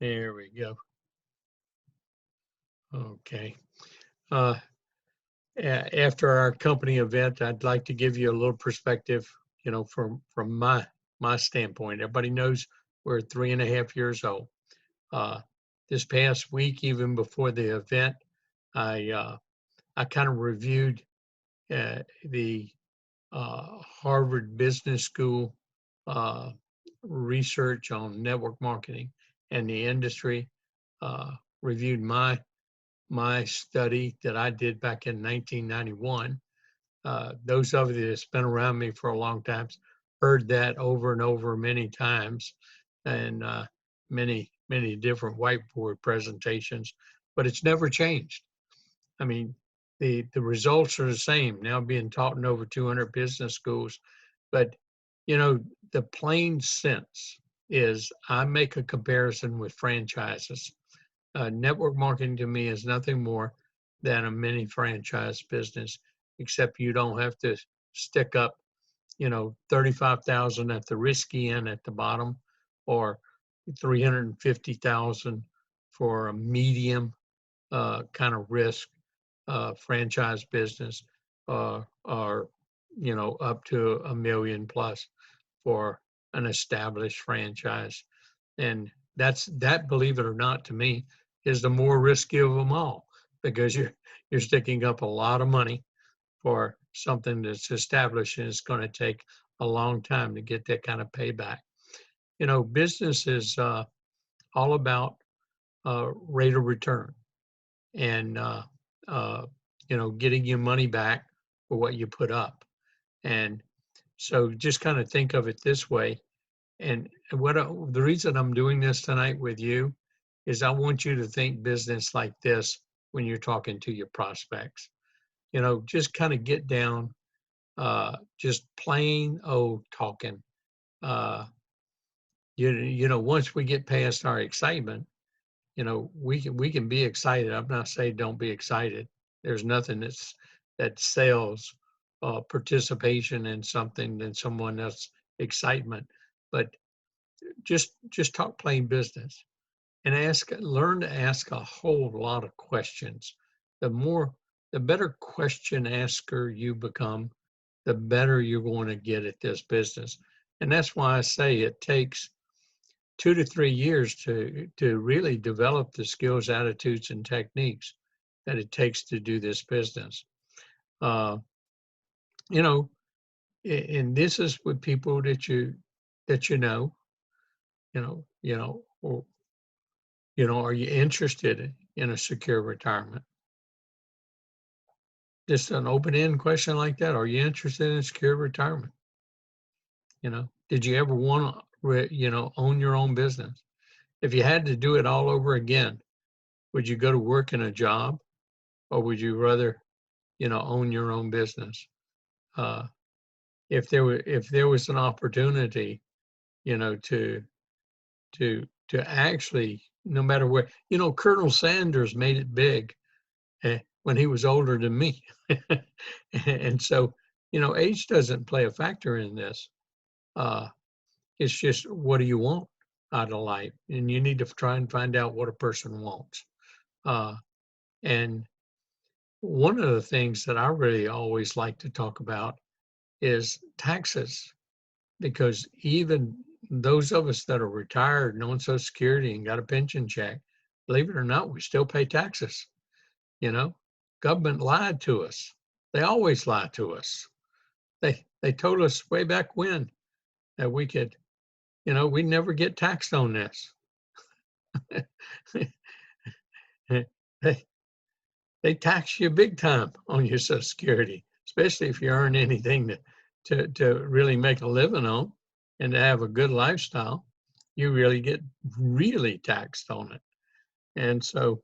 There we go. Okay. Uh, After our company event, I'd like to give you a little perspective, from my standpoint. Everybody knows we're 3.5 years old. Uh, this past week, even before the event, I kind of reviewed the Harvard Business School uh, research on network marketing and the industry. Uh, Reviewed my study that I did back in 1991. Those of you that's been around me for a long time heard that over and over many times, and many different whiteboard presentations, but it's never changed. I mean, the results are the same now, being taught in over 200 business schools. But the plain sense is, I make a comparison with franchises. Network marketing to me is nothing more than a mini franchise business, except you don't have to stick up, 35,000 at the risky end at the bottom, or 350,000 for a medium kind of risk franchise business, or up to $1 million plus for an established franchise. And that, believe it or not, to me, is the more risky of them all, because you're sticking up a lot of money for something that's established, and it's going to take a long time to get that kind of payback. Business is all about rate of return, and getting your money back for what you put up. And so just kind of think of it this way. And the reason I'm doing this tonight with you is I want you to think business like this when you're talking to your prospects. Just kind of get down, just plain old talking. Uh, Once we get past our excitement, we can be excited. I'm not saying don't be excited. There's nothing that sells participation in something than someone else's excitement. But just talk plain business, and learn to ask a whole lot of questions. The better question asker you become, the better you're going to get at this business. And that's why I say it takes 2 to 3 years to really develop the skills, attitudes, and techniques that it takes to do this business. Uh, you know, and this is with people that or are you interested in a secure retirement? Just an open-end question like that. Are you interested in secure retirement? Did you ever want to, own your own business? If you had to do it all over again, would you go to work in a job, or would you rather, own your own business? If there was an opportunity, to actually, no matter where, Colonel Sanders made it big when he was older than me. And so, age doesn't play a factor in this. It's just, what do you want out of life? And you need to try and find out what a person wants. And one of the things that I really always like to talk about is taxes, because even those of us that are retired and on Social Security and got a pension check, believe it or not, we still pay taxes. Government lied to us. They always lie to us. They told us way back when that we could, we never get taxed on this. They tax you big time on your Social Security, especially if you earn anything to really make a living on and to have a good lifestyle. You really get really taxed on it. And so,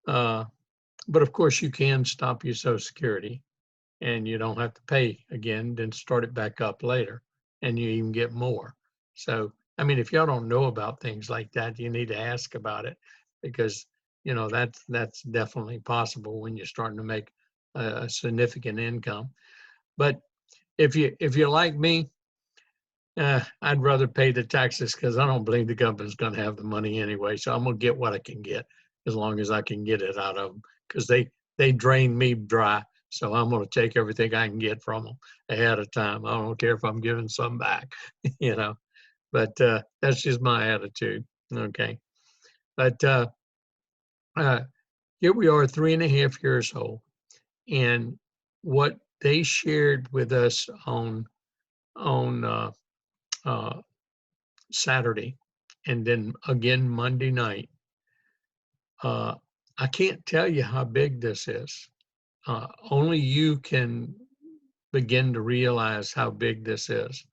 but of course you can stop your Social Security and you don't have to pay again, then start it back up later, and you even get more. So, I mean, if y'all don't know about things like that, you need to ask about it, because, that's definitely possible when you're starting to make a significant income. But if you're like me, I'd rather pay the taxes because I don't believe the government's going to have the money anyway. So I'm going to get what I can get as long as I can get it out of them because they drain me dry. So I'm going to take everything I can get from them ahead of time. I don't care if I'm giving some back, you know. But that's just my attitude. Okay. But uh, here we are, 3.5 years old, and what they shared with us on uh, Saturday, and then again Monday night. Uh, I can't tell you how big this is. Only you can begin to realize how big this is.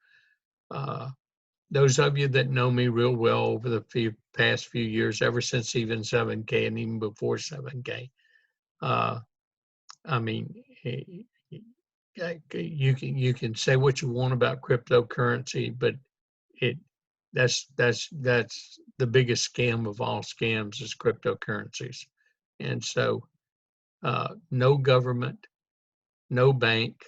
Uh, those of you that know me real well over the past few years, ever since even 7K and even before 7K, I mean, you can say what you want about cryptocurrency, but it that's the biggest scam of all scams is cryptocurrencies. And so no government, no bank,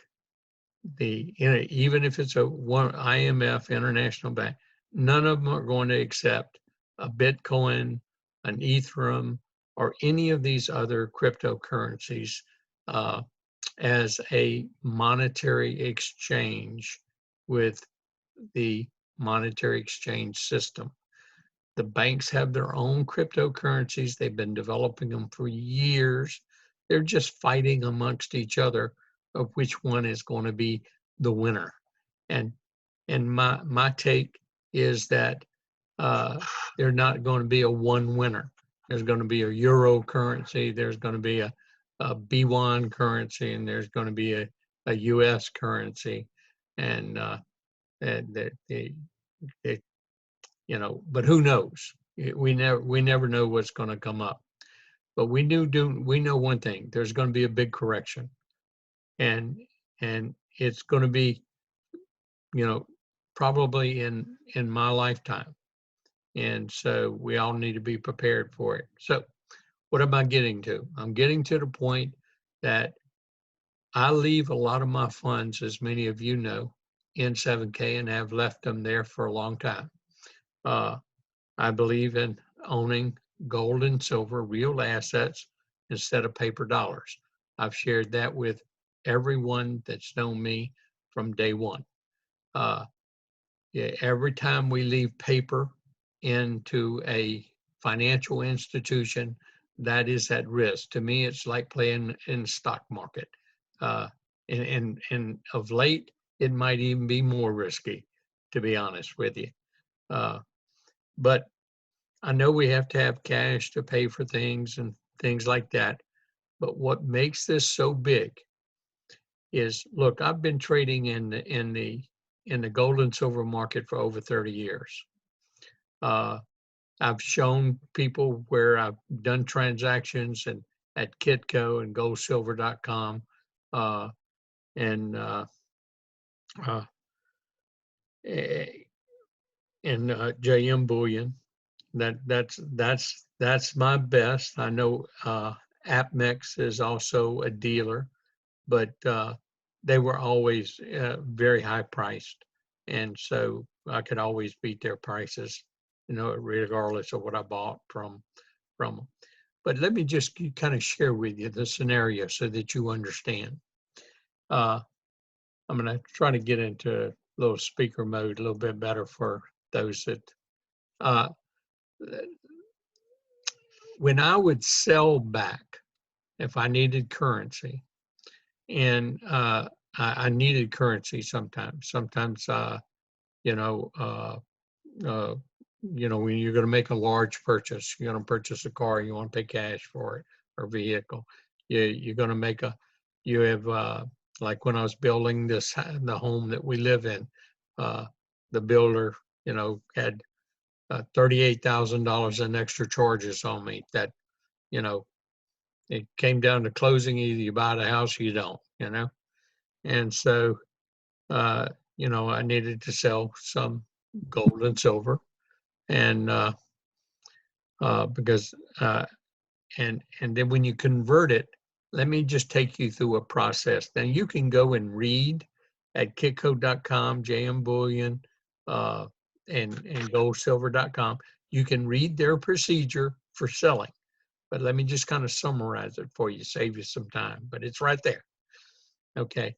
even if it's a one IMF international bank, none of them are going to accept a Bitcoin, an Ethereum, or any of these other cryptocurrencies uh, as a monetary exchange with the monetary exchange system. The banks have their own cryptocurrencies. They've been developing them for years. They're just fighting amongst each other of which one is going to be the winner. And my take is that there's not going to be a one winner. There's going to be a euro currency. There's going to be a B1 currency, and there's going to be a U.S. currency, and they but who knows? We never know what's going to come up. But we know one thing: there's going to be a big correction, and it's going to be, probably in my lifetime, and so we all need to be prepared for it. So, what am I getting to? I'm getting to the point that I leave a lot of my funds, as many of you know, in 7K and have left them there for a long time. I believe in owning gold and silver, real assets, instead of paper dollars. I've shared that with everyone that's known me from day one. Every time we leave paper into a financial institution, that is at risk. To me, it's like playing in the stock market. And of late, it might even be more risky, to be honest with you. But I know we have to have cash to pay for things and things like that. But what makes this so big is, look, I've been trading in the gold and silver market for over 30 years. I've shown people where I've done transactions and at Kitco and goldsilver.com and JM Bullion. That's my best. I know AppMex is also a dealer, but they were always very high priced, and so I could always beat their prices, regardless of what I bought from them. But let me just kind of share with you the scenario so that you understand. I'm going to try to get into a little speaker mode a little bit better for those that. When I would sell back, if I needed currency, and I needed currency sometimes. Sometimes, when you're going to make a large purchase, you're going to purchase a car, you want to pay cash for it, or vehicle. You're going to you have, like when I was building the home that we live in, the builder, had $38,000 in extra charges on me that, it came down to closing. Either you buy the house or you don't, And so, I needed to sell some gold and silver, and because and then when you convert it, let me just take you through a process. Then you can go and read at kitco.com, JM Bullion, uh, and goldsilver.com. You can read their procedure for selling. But let me just kind of summarize it for you, save you some time. But it's right there. Okay.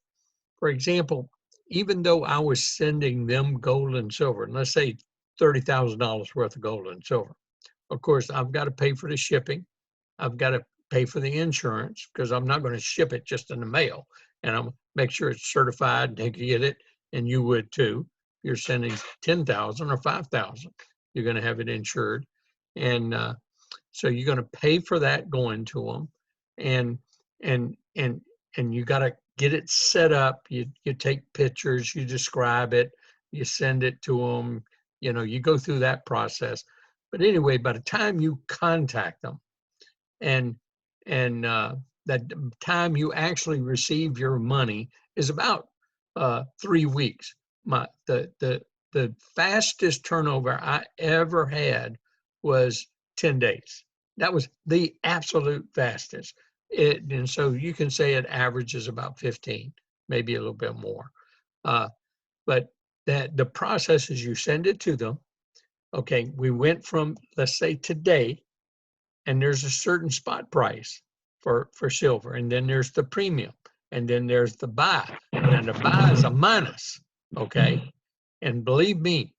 For example, even though I was sending them gold and silver, and let's say $30,000 worth of gold and silver, of course, I've got to pay for the shipping. I've got to pay for the insurance because I'm not going to ship it just in the mail. And I'm make sure it's certified, they can get it, and you would too. You're sending 10,000 or 5,000, you're going to have it insured. And so you're going to pay for that going to them, and and and and you got to get it set up. You take pictures, you describe it, you send it to them. You know, you go through that process. But anyway, by the time you contact them, and that time you actually receive your money is about 3 weeks. The fastest turnover I ever had was 10 days. That was the absolute fastest. And so you can say it averages about 15, maybe a little bit more. But that the process is you send it to them. Okay, we went from, let's say today, and there's a certain spot price for silver, and then there's the premium, and then there's the buy, and then the buy is a minus. Okay, and believe me,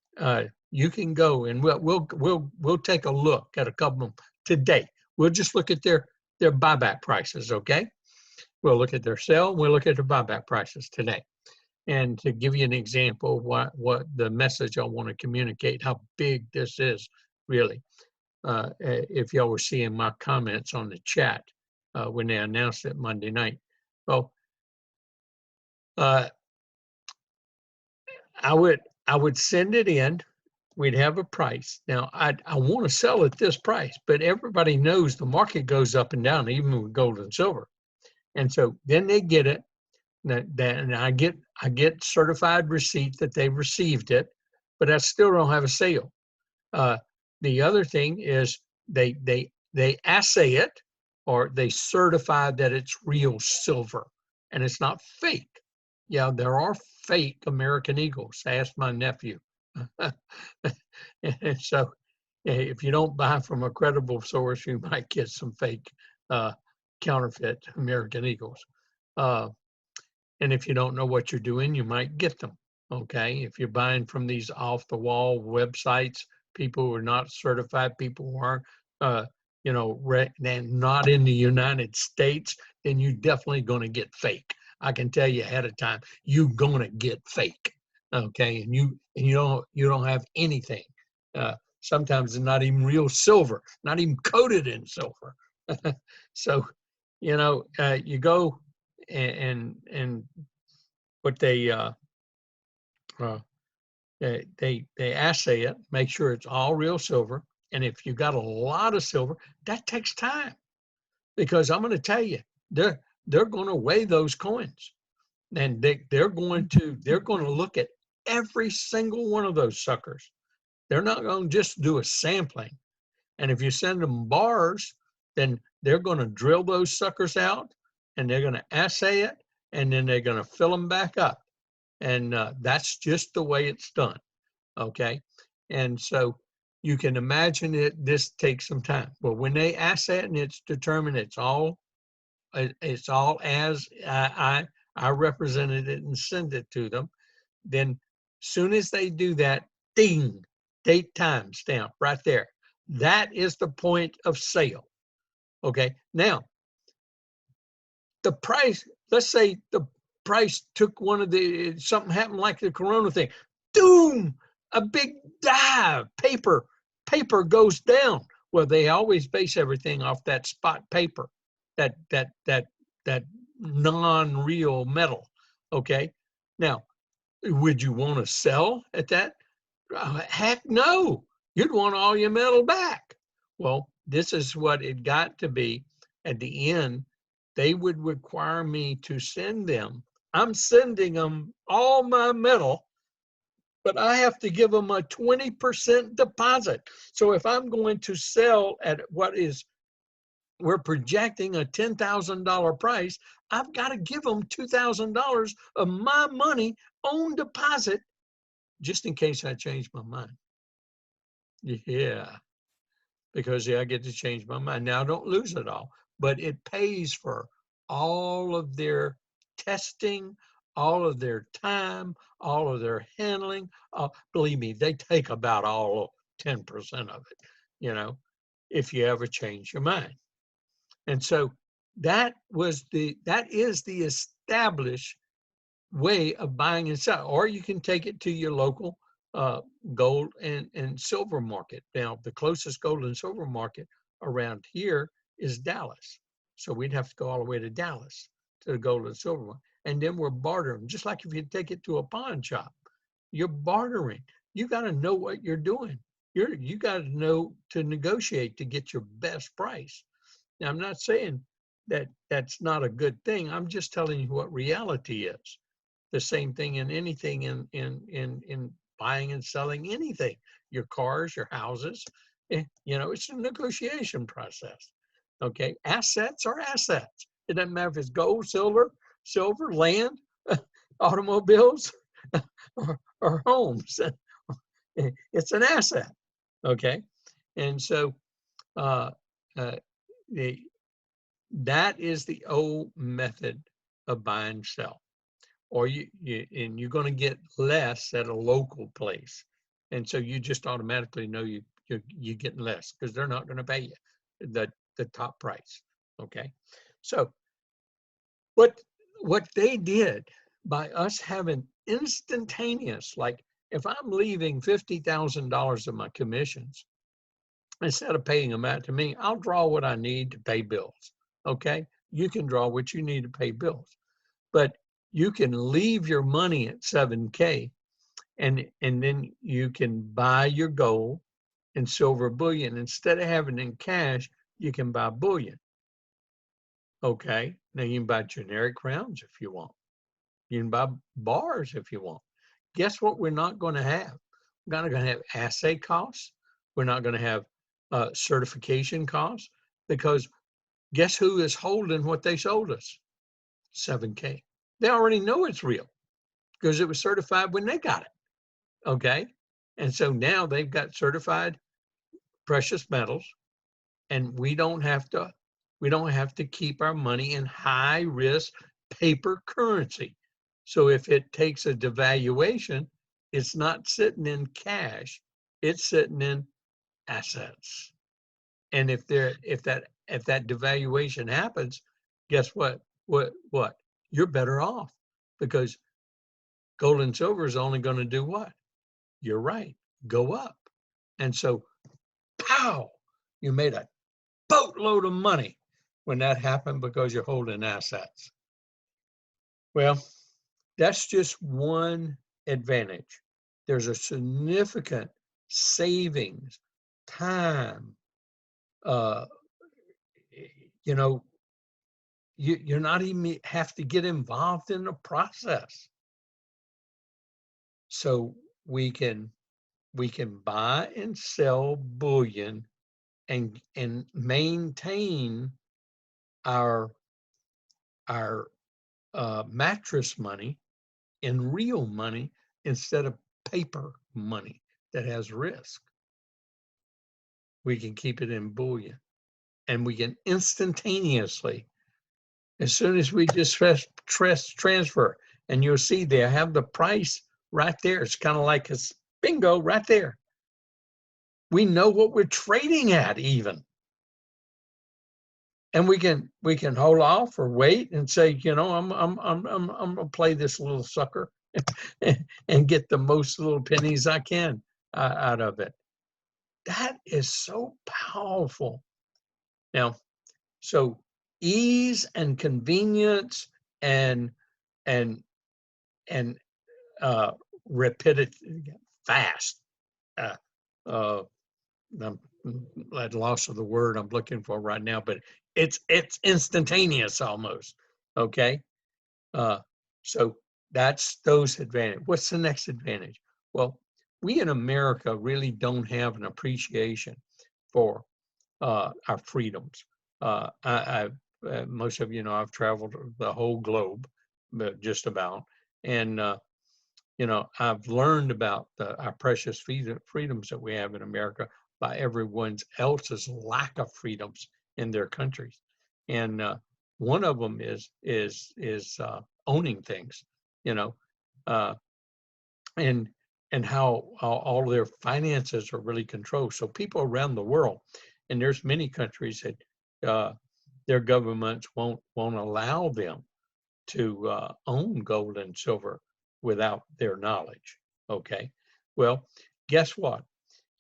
you can go and we'll take a look at a couple of them today. We'll just look at their buyback prices. Okay, we'll look at their sell. We'll look at their buyback prices today. And to give you an example of what the message I want to communicate, how big this is really. If y'all were seeing my comments on the chat when they announced it Monday night. Well, I would send it in. We'd have a price. Now, I want to sell at this price, but everybody knows the market goes up and down, even with gold and silver. And so then they get it. And I get certified receipt that they received it, but I still don't have a sale. The other thing is they assay it, or they certify that it's real silver and it's not fake. Yeah, there are fake American Eagles. Ask my nephew. And so if you don't buy from a credible source, you might get some fake counterfeit American Eagles. And if you don't know what you're doing, you might get them. Okay, if you're buying from these off-the-wall websites, people who are not certified, people who aren't, not in the United States, then you're definitely going to get fake. I can tell you ahead of time, you're going to get fake. Okay, and you don't have anything. Sometimes it's not even real silver, not even coated in silver. So, you go and what they assay it, make sure it's all real silver. And if you got a lot of silver, that takes time, because I'm going to tell you, they're going to weigh those coins, and they're going to look at every single one of those suckers. They're not going to just do a sampling. And if you send them bars, then they're going to drill those suckers out, and they're going to assay it, and then they're going to fill them back up. And that's just the way it's done. Okay. And so you can imagine this takes some time. Well, when they assay it and it's determined it's all as I represented it and send it to them, then soon as they do that, ding, date time stamp right there. That is the point of sale. Okay. Now, the price, let's say the price took something happened like the Corona thing. Doom, a big dive, paper goes down. Well, they always base everything off that spot paper, that non-real metal. Okay. Now, would you want to sell at that? Heck no. You'd want all your metal back. Well, this is what it got to be at the end. They would require me to send them. I'm sending them all my metal, but I have to give them a 20% deposit. So if I'm going to sell at we're projecting a $10,000 price, I've got to give them $2,000 of my money on deposit just in case I change my mind. Yeah, because I get to change my mind. Now I don't lose it all, but it pays for all of their testing, all of their time, all of their handling. Believe me, they take about all 10% of it, you know, if you ever change your mind. And so that is the established way of buying and selling. Or you can take it to your local uh, gold and silver market. Now, the closest gold and silver market around here is Dallas. So we'd have to go all the way to Dallas to the gold and silver one. And then we're bartering, just like if you take it to a pawn shop, you're bartering. You got to know what you're doing. You got to know to negotiate to get your best price. Now, I'm not saying that that's not a good thing. I'm just telling you what reality is. The same thing in anything in buying and selling anything, your cars, your houses. You know, it's a negotiation process. Okay, assets are assets. It doesn't matter if it's gold, silver, land, automobiles, or homes. It's an asset. Okay, and so uh, uh, the that is the old method of buy and sell. Or and you're going to get less at a local place, and so you just automatically know you're getting less because they're not going to pay you the top price. Okay, so what what they did by us having instantaneous, like if I'm leaving $50,000 of my commissions, instead of paying them out to me, I'll draw what I need to pay bills. Okay, you can draw what you need to pay bills, but you can leave your money at 7K and then you can buy your gold and silver bullion. Instead of having it in cash, you can buy bullion. Okay, now you can buy generic rounds if you want. You can buy bars if you want. Guess what we're not going to have? We're not going to have assay costs. We're not going to have certification costs, because guess who is holding what they sold us? 7K. They already know it's real because it was certified when they got it. Okay. And so now they've got certified precious metals, and we don't have to keep our money in high risk paper currency. So if it takes a devaluation, it's not sitting in cash, it's sitting in assets. And if that devaluation happens, guess what? What? You're better off, because gold and silver is only going to do what? You're right, go up. And so, pow, you made a boatload of money when that happened because you're holding assets. Well, that's just one advantage. There's a significant savings, time. Uh, you know, you're not even have to get involved in the process. So we can buy and sell bullion and maintain our mattress money in real money instead of paper money that has risk. We can keep it in bullion, and we can instantaneously, as soon as we just transfer, and you'll see they have the price right there. It's kind of like a bingo right there. We know what we're trading at even. And we can hold off or wait and say, I'm gonna play this little sucker and get the most little pennies I can out of it. That is so powerful. Now, so ease and convenience and and and rapidity, fast. Uh, uh, I'm at loss of the word I'm looking for right now, but it's instantaneous almost. Okay, uh, so that's those advantages. What's the next advantage? Well, we in America really don't have an appreciation for our freedoms. Most of you know I've traveled the whole globe, just about, and I've learned about our precious freedoms that we have in America by everyone else's lack of freedoms in their countries. And one of them is owning things, you know, uh, and how all their finances are really controlled. So people around the world, and there's many countries that their governments won't allow them to own gold and silver without their knowledge. Okay. Well, guess what?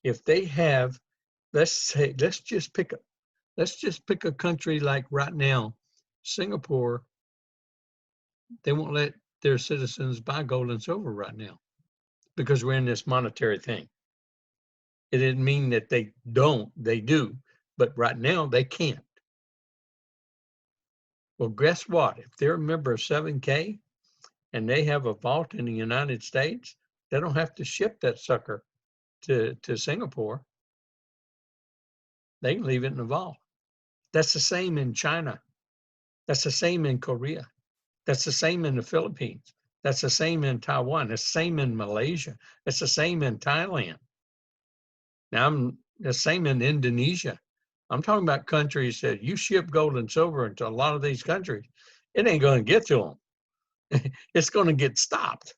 If they have, let's just pick a country like right now, Singapore. They won't let their citizens buy gold and silver right now because we're in this monetary thing. It didn't mean that they don't, they do, but right now they can't. Well, guess what? If they're a member of 7K and they have a vault in the United States, they don't have to ship that sucker to Singapore. They can leave it in the vault. That's the same in China. That's the same in Korea. That's the same in the Philippines. That's the same in Taiwan. It's the same in Malaysia. It's the same in Thailand. Now, I'm the same in Indonesia. I'm talking about countries that you ship gold and silver into a lot of these countries. It ain't going to get to them. It's going to get stopped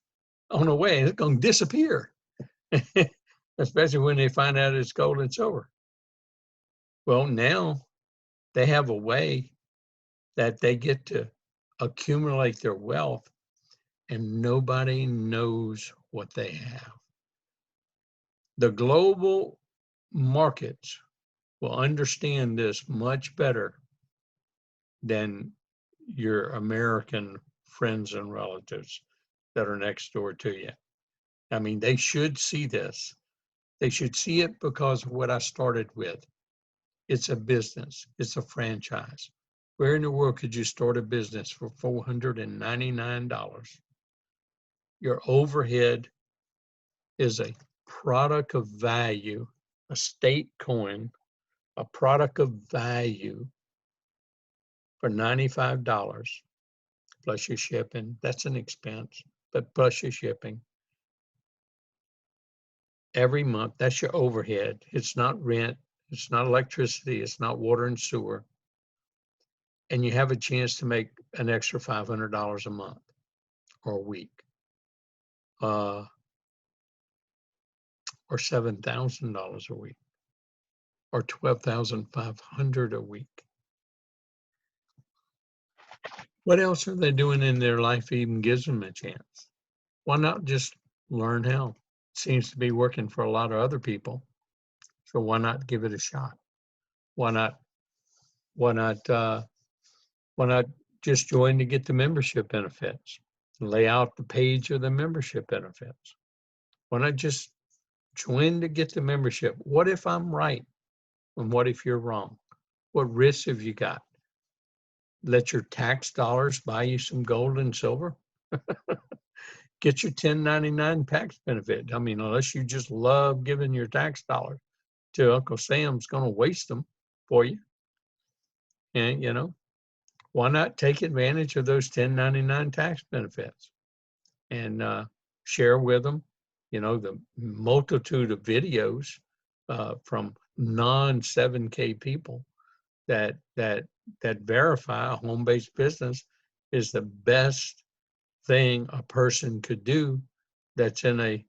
on the way. It's going to disappear, especially when they find out it's gold and silver. Well, now they have a way that they get to accumulate their wealth and nobody knows what they have. The global markets will understand this much better than your American friends and relatives that are next door to you. I mean, they should see this. They should see it because of what I started with. It's a business. It's a franchise. Where in the world could you start a business for $499? Your overhead is a product of value, a state coin, a product of value for $95 plus your shipping. That's an expense, but plus your shipping. Every month, that's your overhead. It's not rent. It's not electricity. It's not water and sewer. And you have a chance to make an extra $500 a month or a week. Or $7,000 a week. Or $12,500 a week. What else are they doing in their life even gives them a chance? Why not just learn how? It seems to be working for a lot of other people. So why not give it a shot? Why not just join to get the membership benefits? Lay out the page of the membership benefits. Why not just join to get the membership? What if I'm right? And what if you're wrong? What risks have you got? Let your tax dollars buy you some gold and silver? Get your 1099 tax benefit. I mean, unless you just love giving your tax dollars to Uncle Sam's going to waste them for you. And, why not take advantage of those 1099 tax benefits and share with them, the multitude of videos from non-7K people that verify a home-based business is the best thing a person could do that's in a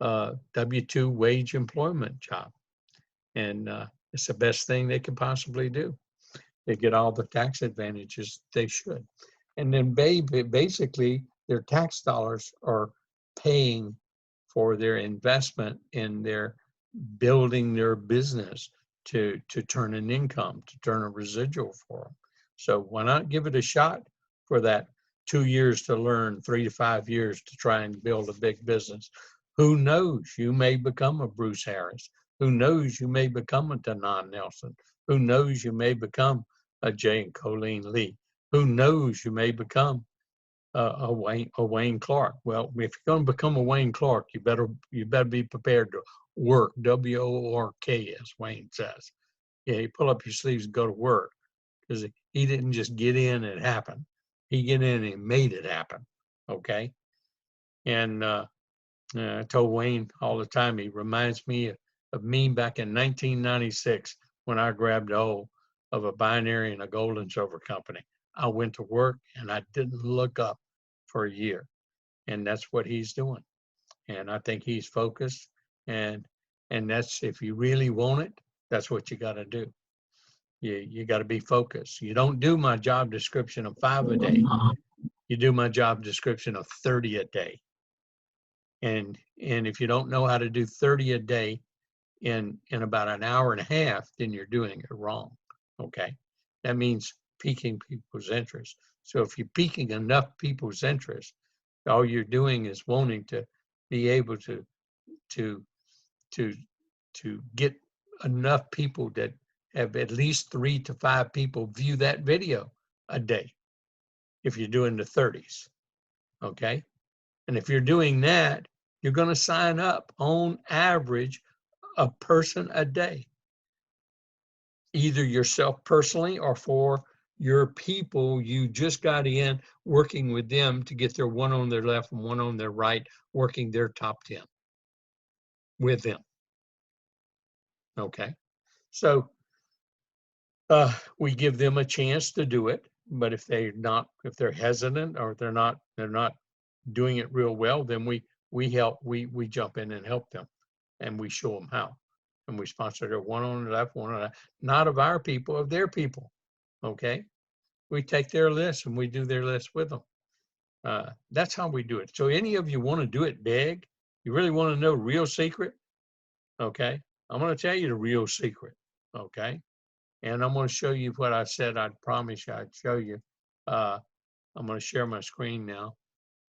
W-2 wage employment job. And it's the best thing they could possibly do. They get all the tax advantages they should. And then basically their tax dollars are paying for their investment in their building their business to turn an income, to turn a residual for them. So why not give it a shot for that 2 years to learn, 3 to 5 years to try and build a big business? Who knows? You may become a Bruce Harris. Who knows? You may become a Denon Nelson. Who knows? You may become a Jay and Colleen Lee. Who knows? You may become a Wayne Clark. Well, if you're going to become a Wayne Clark, you better be prepared to work. WORK, as Wayne says. Yeah, you pull up your sleeves and go to work, because he didn't just get in and it happened. He get in and he made it happen. Okay, and I told Wayne all the time, he reminds me of me back in 1996 when I grabbed a hold of a binary and a gold and silver company. I went to work and I didn't look up for a year. And that's what he's doing. And I think he's focused. And that's, if you really want it, that's what you got to do. You got to be focused. You don't do my job description of 5 a day. You do my job description of 30 a day. And if you don't know how to do 30 a day in about an hour and a half, then you're doing it wrong. Okay, that means piquing people's interest. So if you're piquing enough people's interest, all you're doing is wanting to be able to to get enough people that have at least 3 to 5 people view that video a day. If you're doing the 30s, okay, and if you're doing that, you're going to sign up on average a person a day, either yourself personally or for your people you just got in, working with them to get their one on their left and one on their right, working their top 10 with them. Okay, so we give them a chance to do it, but if they're hesitant or they're not doing it real well, then we jump in and help them, and we show them how, and we sponsor their one on the left, one on the left, not of our people, of their people. Okay, we take their list and we do their list with them. That's how we do it. So any of you want to do it big, you really want to know real secret, okay, I'm going to tell you the real secret. Okay, and I'm going to show you what I said I'd promise you I'd show you. I'm going to share my screen now,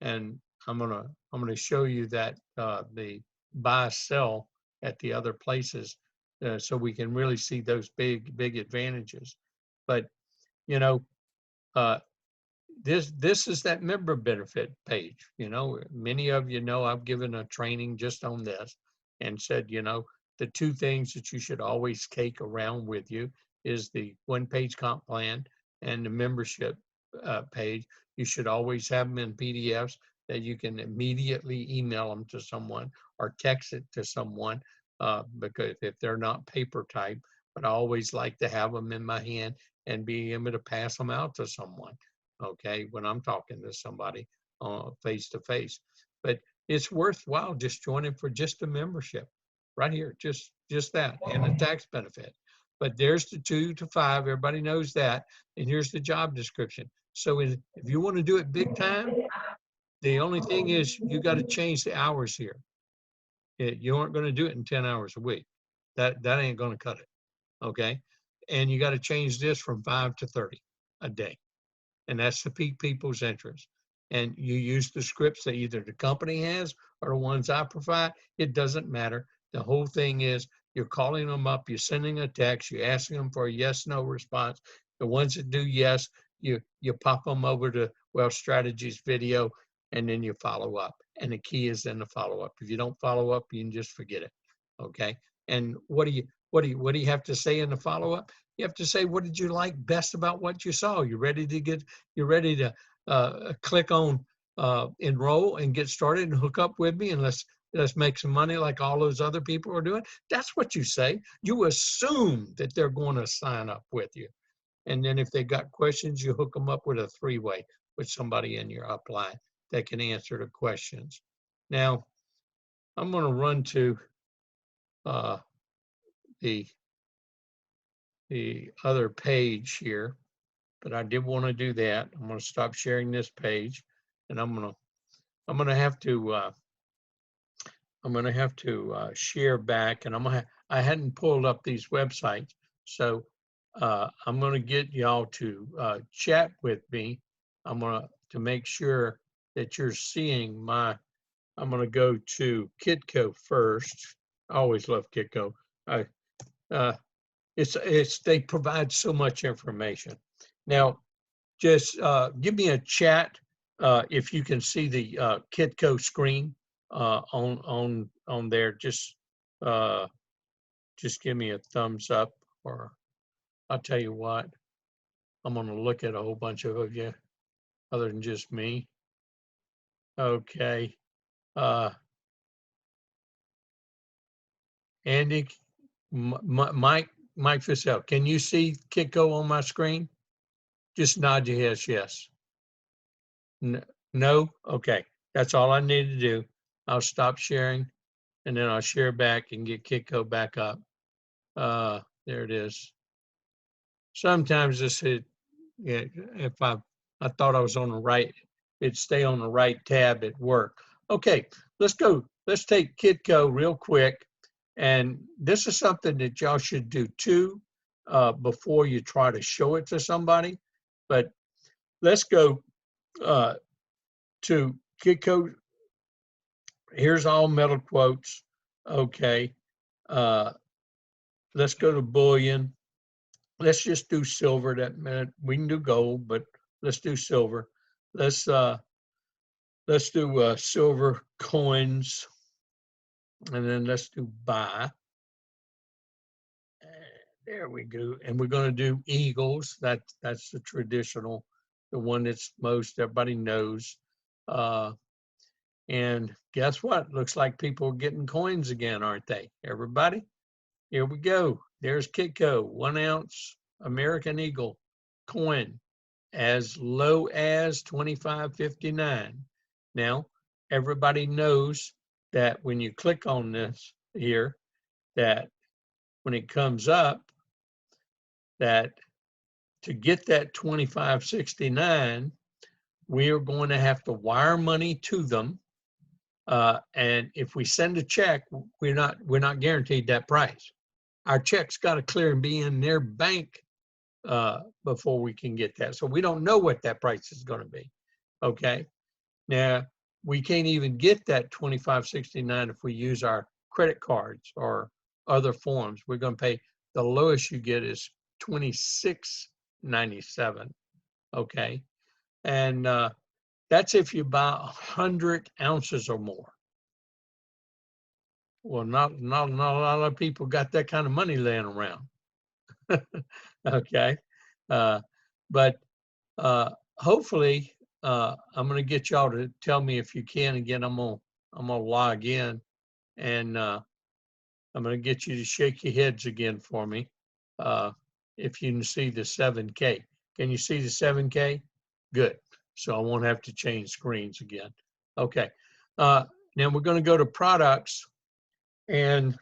and I'm going to show you that the buy sell at the other places, so we can really see those big advantages. But you know, this is that member benefit page. You know, many of you know I've given a training just on this and said, you know, the 2 things that you should always take around with you is the 1-page comp plan and the membership page. You should always have them in PDFs that you can immediately email them to someone or text it to someone, because if they're not paper type, but I always like to have them in my hand and be able to pass them out to someone. Okay, when I'm talking to somebody face to face. But it's worthwhile just joining for just a membership right here, just that, and a tax benefit. But there's the 2 to 5, everybody knows that, and here's the job description. So if you want to do it big time, the only thing is you got to change the hours here. You aren't going to do it in 10 hours a week. That ain't going to cut it. Okay, and you got to change this from 5 to 30 a day, and that's to pique people's interest. And you use the scripts that either the company has or the ones I provide. It doesn't matter. The whole thing is you're calling them up, you're sending a text, you're asking them for a yes/no response. The ones that do yes, you pop them over to Wealth Strategies video, and then you follow up. And the key is in the follow up. If you don't follow up, you can just forget it. Okay. And what do you have to say in the follow up? You have to say, what did you like best about what you saw? You're ready to click on enroll and get started and hook up with me, and let's make some money like all those other people are doing. That's what you say. You assume that they're going to sign up with you. And then if they got questions, you hook them up with a 3-way with somebody in your upline that can answer the questions. Now, I'm going to run to the other page here, but I did want to do that. I'm going to stop sharing this page, and I'm going to have to share back, and I hadn't pulled up these websites, so I'm going to get y'all to chat with me. I'm going to make sure that you're seeing I'm going to go to Kitco first. I always love Kitco. They provide so much information. Now, just give me a chat if you can see the Kitco screen on there. Just give me a thumbs up, or I'll tell you what, I'm going to look at a whole bunch of you other than just me. Okay. Andy, Mike Fissell, can you see Kitco on my screen? Just nod your head, yes. No? Okay. That's all I need to do. I'll stop sharing and then I'll share back and get Kitco back up. There it is. Sometimes this is, yeah, if I thought I was on the right, it'd stay on the right tab at work. Okay, let's go. Let's take Kitco real quick. And this is something that y'all should do too before you try to show it to somebody. But let's go to Kitco. Here's all metal quotes. Okay. Let's go to bullion. Let's just do silver that minute. We can do gold, but let's do silver. Let's do silver coins, and then let's do buy. There we go. And we're going to do eagles. That's the traditional, the one that's most everybody knows. And guess what? Looks like people are getting coins again, aren't they? Everybody? Here we go. There's Kitco, 1 ounce American Eagle coin, as low as $25.59. Now, everybody knows that when you click on this here, that when it comes up, that to get that $25.69, we are going to have to wire money to them. And if we send a check, we're not guaranteed that price. Our check's got to clear and be in their bank before we can get that. So we don't know what that price is going to be. Okay. Now we can't even get that $25.69 if we use our credit cards or other forms. We're going to pay, the lowest you get is $26.97. Okay. And that's if you buy 100 ounces or more. Well, not a lot of people got that kind of money laying around. Okay. But hopefully, I'm going to get y'all to tell me if you can. Again, I'm gonna log in, and I'm going to get you to shake your heads again for me. If you can see the 7K. Can you see the 7K? Good. So I won't have to change screens again. Okay. Now we're going to go to products, and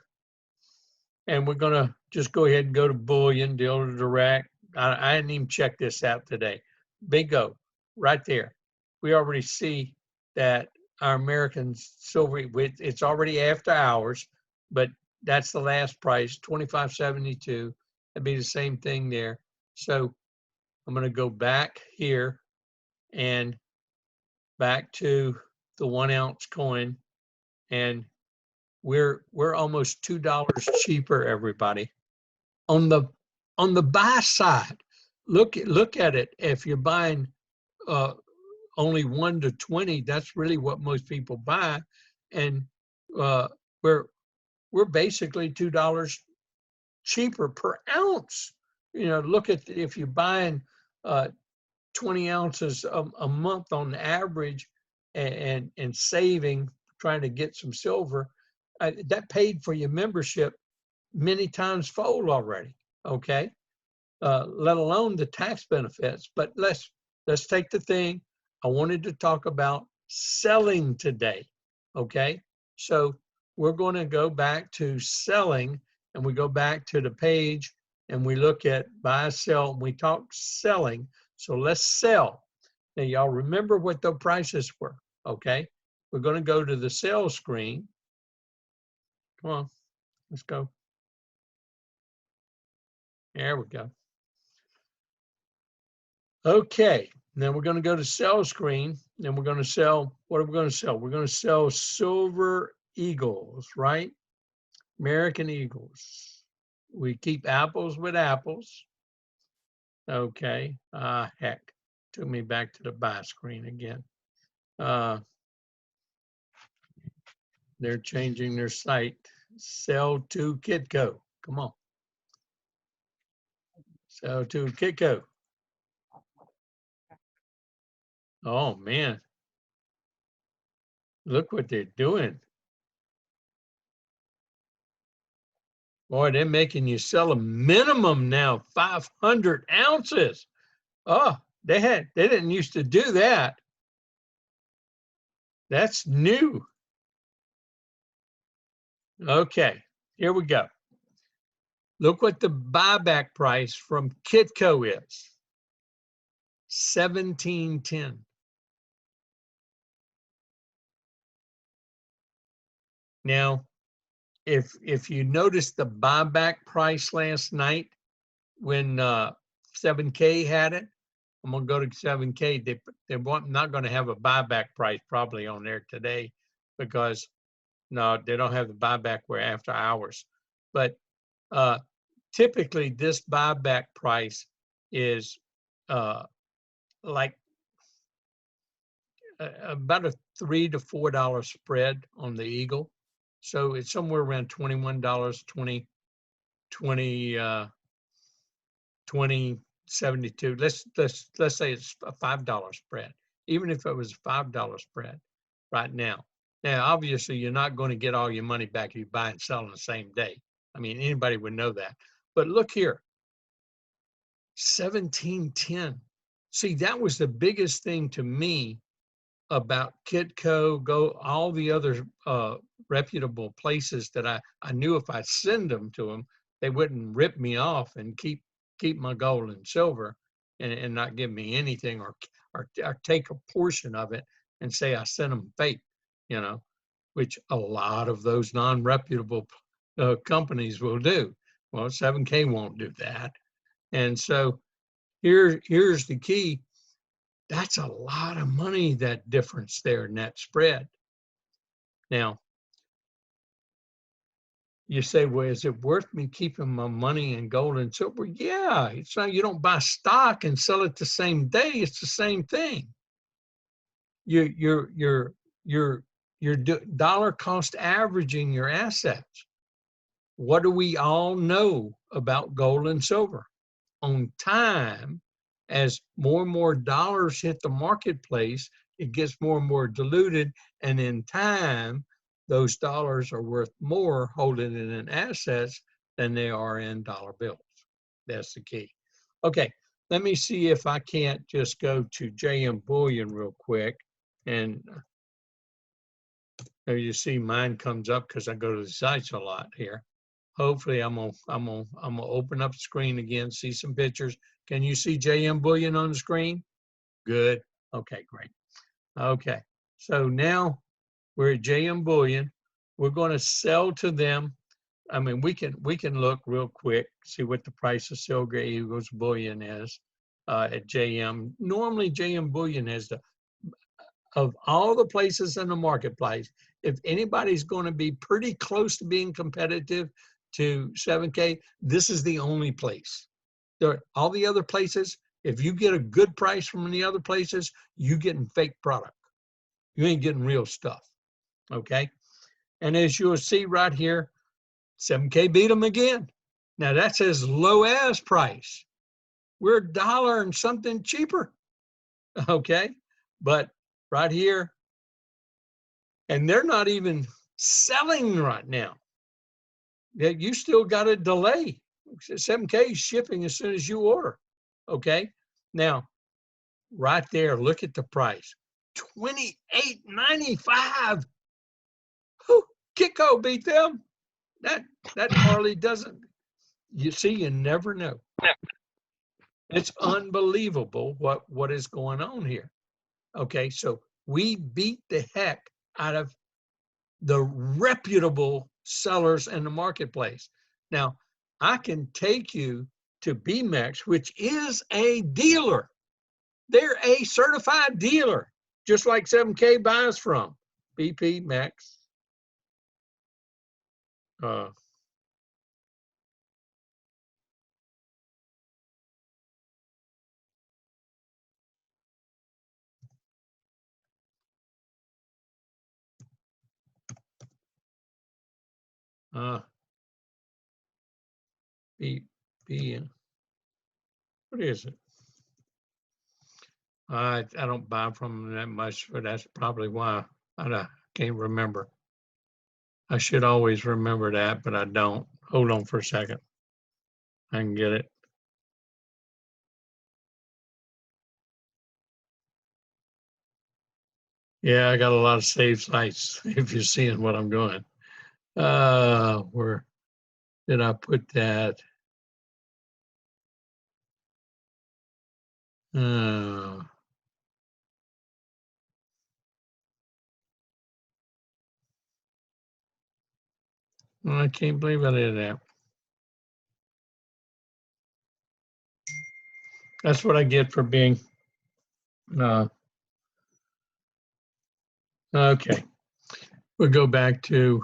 we're going to just go ahead and go to bullion, dealer direct. I didn't even check this out today. Bingo, right there. We already see that our American silver, it's already after hours, but that's the last price, $25.72. That'd be the same thing there. So I'm going to go back here and back to the 1 ounce coin, and we're almost $2 cheaper, everybody. On the buy side, look at it. If you're buying only 1 to 20, that's really what most people buy, and we're basically $2 cheaper per ounce. You know, look at if you're buying 20 ounces a month on average, and saving, trying to get some silver, that paid for your membership many times fold already. Okay. Let alone the tax benefits. But let's take the thing I wanted to talk about, selling today. Okay. So we're going to go back to selling, and we go back to the page, and we look at buy, sell, and we talk selling. So let's sell. Now, y'all remember what the prices were. Okay. We're going to go to the sell screen. Come on, let's go. There we go. Okay, now we're going to go to sell screen, and we're going to sell, what are we going to sell? We're going to sell silver eagles, right? American Eagles. We keep apples with apples. Okay, heck, took me back to the buy screen again. They're changing their site. Sell to Kitco. Come on. Sell to Kitco. Oh, man. Look what they're doing. Boy, they're making you sell a minimum now, 500 ounces. Oh, they didn't used to do that. That's new. Okay, here we go. Look what the buyback price from Kitco is. $17.10. Now, if you noticed the buyback price last night when 7K had it, I'm gonna go to 7K. They're not going to have a buyback price probably on there today because no, they don't have the buyback where after hours. But typically, this buyback price is like about a $3 to $4 spread on the Eagle. So it's somewhere around $21, 20.72. Let's say it's a $5 spread. Even if it was a $5 spread right now. Now, obviously, you're not going to get all your money back if you buy and sell on the same day. I mean, anybody would know that. But look here, 17.10. See, that was the biggest thing to me about Kitco, all the other reputable places that I knew if I send them to them, they wouldn't rip me off and keep my gold and silver and not give me anything or take a portion of it and say I sent them fake, you know, which a lot of those non-reputable companies will do. Well, 7K won't do that. And so here's the key. That's a lot of money, that difference there in that spread. Now, you say, well, is it worth me keeping my money in gold and silver? Yeah, it's not, you don't buy stock and sell it the same day. It's the same thing. You're dollar cost averaging your assets. What do we all know about gold and silver? On time, as more and more dollars hit the marketplace, it gets more and more diluted. And in time, those dollars are worth more holding it in assets than they are in dollar bills. That's the key. Okay, let me see if I can't just go to JM Bullion real quick. And there you see mine comes up because I go to the sites a lot here. Hopefully I'm gonna open up the screen again, see some pictures. Can you see JM Bullion on the screen? Good. Okay, great. Okay, so now we're at JM Bullion. We're going to sell to them. I mean, we can look real quick, see what the price of Silver Eagles Bullion is at JM. Normally, JM Bullion has of all the places in the marketplace, if anybody's going to be pretty close to being competitive to 7K, this is the only place. All the other places, if you get a good price from the other places, you getting fake product. You ain't getting real stuff, okay? And as you'll see right here, 7K beat them again. Now that's as low as price. We're $1 and something cheaper, okay? But right here, and they're not even selling right now. You still got a delay. 7K is shipping as soon as you order, okay? Now, right there, look at the price, $28.95. Kitco beat them. That hardly doesn't. You see, you never know. It's unbelievable what is going on here. Okay, so we beat the heck out of the reputable sellers in the marketplace. Now, I can take you to BMEX, which is a dealer. They're a certified dealer, just like 7K buys from. BP Mex. What is it? I don't buy from them that much, but that's probably why I can't remember. I should always remember that, but I don't. Hold on for a second. I can get it. Yeah, I got a lot of saved sites if you're seeing what I'm doing. Where did I put that? Uh, I can't believe I did that. That's what I get for being, okay. We'll go back to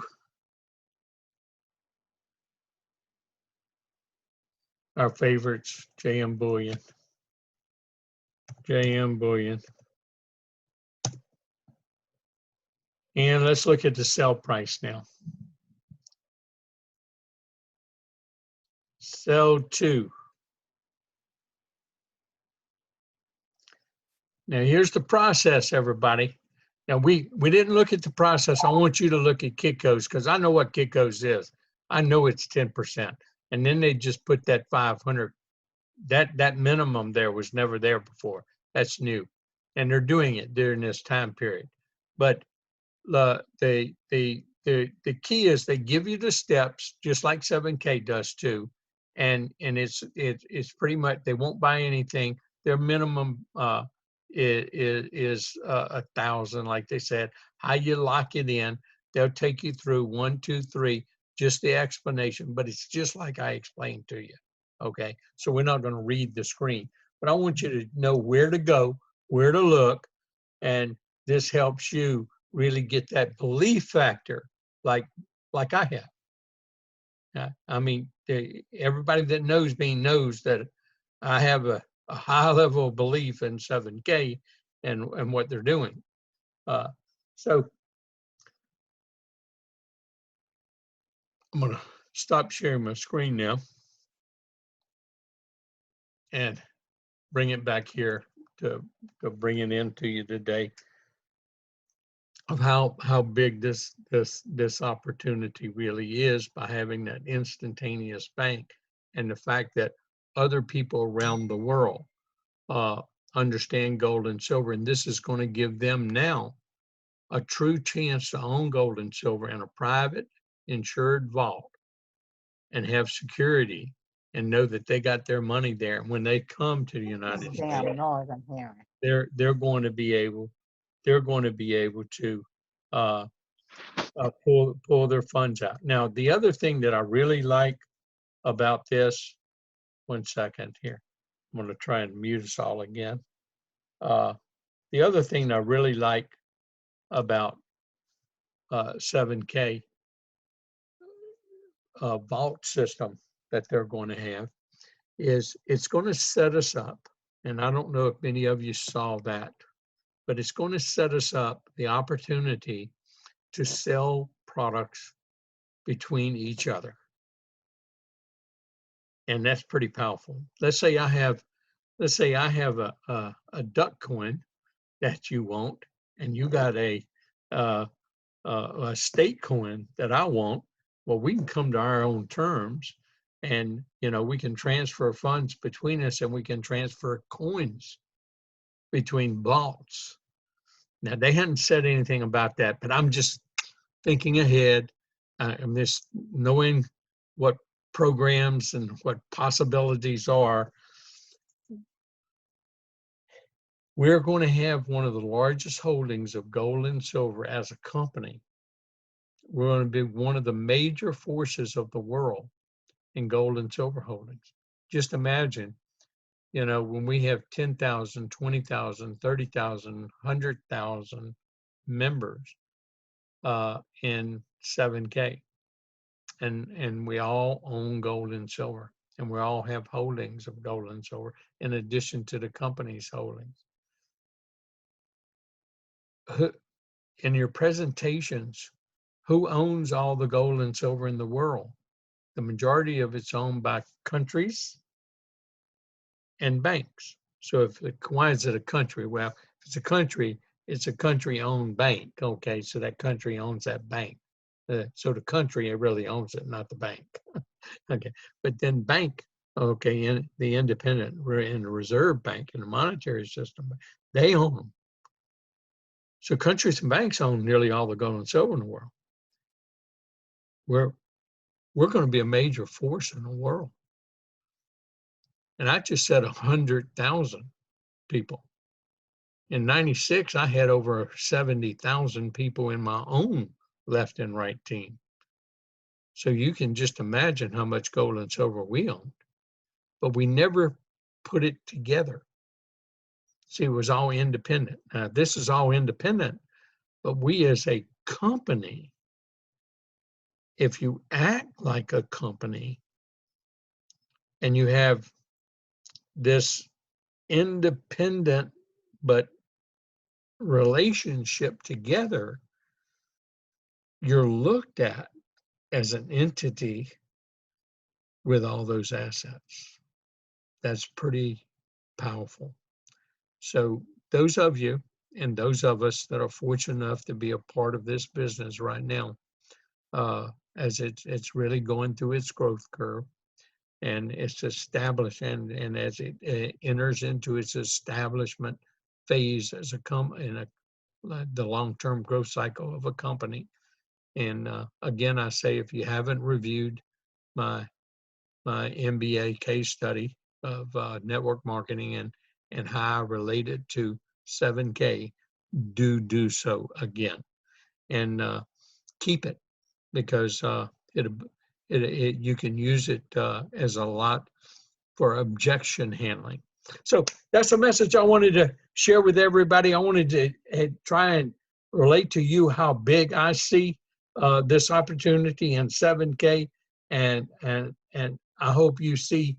our favorites, JM Bullion. JM Bullion. And let's look at the sell price now. Sell to. Now here's the process, everybody. Now we didn't look at the process. I want you to look at Kitco's because I know what Kitco's is. I know it's 10%. And then they just put that 500. That minimum there was never there before. That's new. And they're doing it during this time period. But the key is they give you the steps just like 7K does too, and it's pretty much they won't buy anything. Their minimum is 1,000, like they said. How you lock it in, they'll take you through 1, 2, 3, just the explanation, but it's just like I explained to you. Okay, so we're not going to read the screen, but I want you to know where to go, where to look, and this helps you really get that belief factor like I have. I mean, everybody that knows me knows that I have a high level of belief in 7K and what they're doing. So I'm going to stop sharing my screen now and bring it back here to bring it into you today of how big this opportunity really is by having that instantaneous bank, and the fact that other people around the world understand gold and silver, and this is going to give them now a true chance to own gold and silver in a private insured vault and have security and know that they got their money there. And when they come to the United States, they're going to be able to pull their funds out. Now, the other thing that I really like about this, one second here, I'm going to try and mute us all again. The other thing I really like about 7K vault system that they're going to have is it's going to set us up, and I don't know if many of you saw that, but it's going to set us up the opportunity to sell products between each other. And that's pretty powerful. Let's say I have a duck coin that you want, and you got a state coin that I want. Well, we can come to our own terms, and we can transfer funds between us, and we can transfer coins between vaults. Now, they hadn't said anything about that, but I'm just thinking ahead. I'm just knowing what programs and what possibilities are. We're going to have one of the largest holdings of gold and silver as a company. We're going to be one of the major forces of the world in gold and silver holdings. Just imagine, when we have 10,000, 20,000, 30,000, 100,000 members in 7K, and we all own gold and silver, and we all have holdings of gold and silver in addition to the company's holdings. In your presentations, who owns all the gold and silver in the world? The majority of it's owned by countries and banks. So why is it a country? Well, if it's a country, it's a country-owned bank. Okay, so that country owns that bank. So the country really owns it, not the bank. Okay, but then bank, okay, in the independent, we're in the reserve bank, in the monetary system, they own them. So countries and banks own nearly all the gold and silver in the world. We're going to be a major force in the world. And I just said 100,000 people. In 96, I had over 70,000 people in my own left and right team. So you can just imagine how much gold and silver we owned. But we never put it together. See, it was all independent. Now, this is all independent, but we as a company, if you act like a company and you have this independent but relationship together, you're looked at as an entity with all those assets. That's pretty powerful. So those of you and those of us that are fortunate enough to be a part of this business right now, as it's really going through its growth curve, and it's established, and as it enters into its establishment phase as the long-term growth cycle of a company. And again, I say, if you haven't reviewed my MBA case study of network marketing and how I related to 7K, do so again, and keep it, because you can use it as a lot for objection handling. So that's a message I wanted to share with everybody. I wanted to try and relate to you how big I see this opportunity in 7K, and I hope you see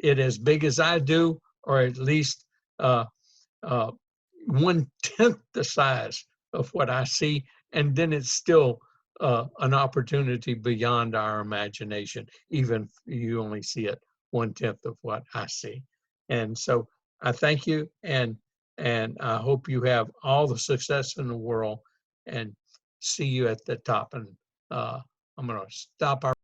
it as big as I do, or at least 1/10 the size of what I see, and then it's still an opportunity beyond our imagination, even if you only see it 1/10 of what I see. And so I thank you, and I hope you have all the success in the world, and see you at the top. And I'm going to stop our